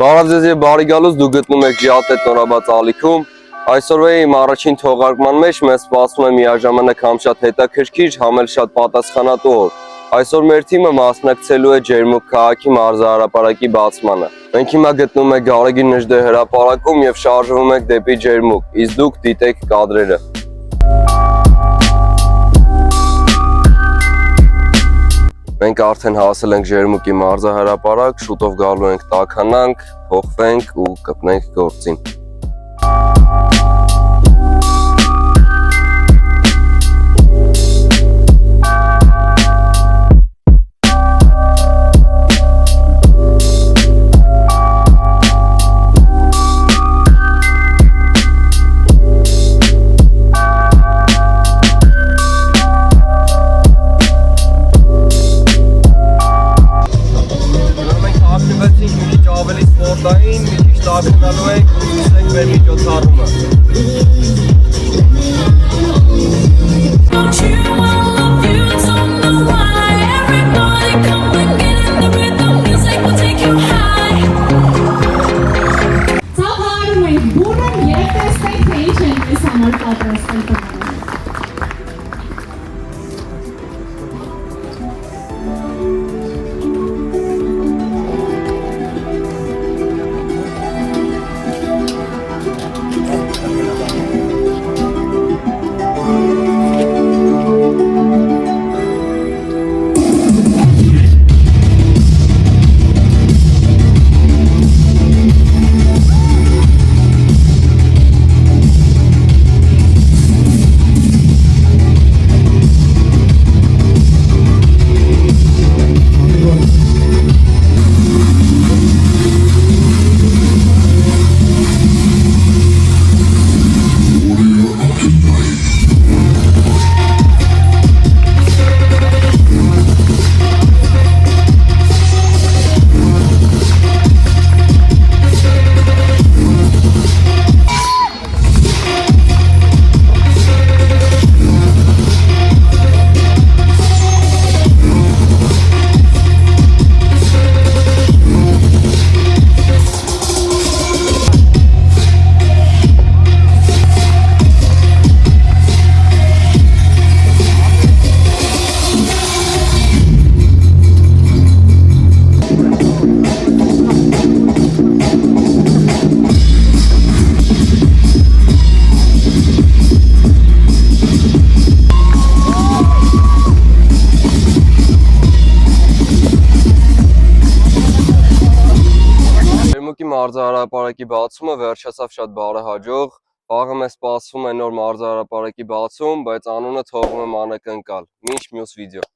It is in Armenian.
Բարև ձեզ եւ բարի գալուս, դուք գտնում եք Ջիհատետ նորաբաց ալիքում։ Այսօրվա իմ առաջին թողարկման մեջ մեզ սպասում է միաժամանակ համ շատ հետաքրքիր, համ էլ շատ պատասխանատու օր։ Այսօր մեր թիմը մասնակցելու է Ջերմուկ քաղաքի մարզահրապարակի բացմանը։ Մենք հիմա գտնվում ենք Գարեգին Նժդե հրապարակում եւ շարժվում ենք դեպի Ջերմուկ, իսկ դուք դիտեք կադրերը։ Մենք արդեն հասել ենք Ջերմուկի մարզահրապարակ, շուտով գալու ենք տաքանանք, փոխվենք ու կպնենք գործին։ Մարզահրապարակի բացումը վերջացավ շատ բարեհաջող, վաղը մեզ սպասվում է նոր մարզահրապարակի բացում, բայց անունը թողնում եմ անակնկալ։ Մինչ մյուս վիդեո։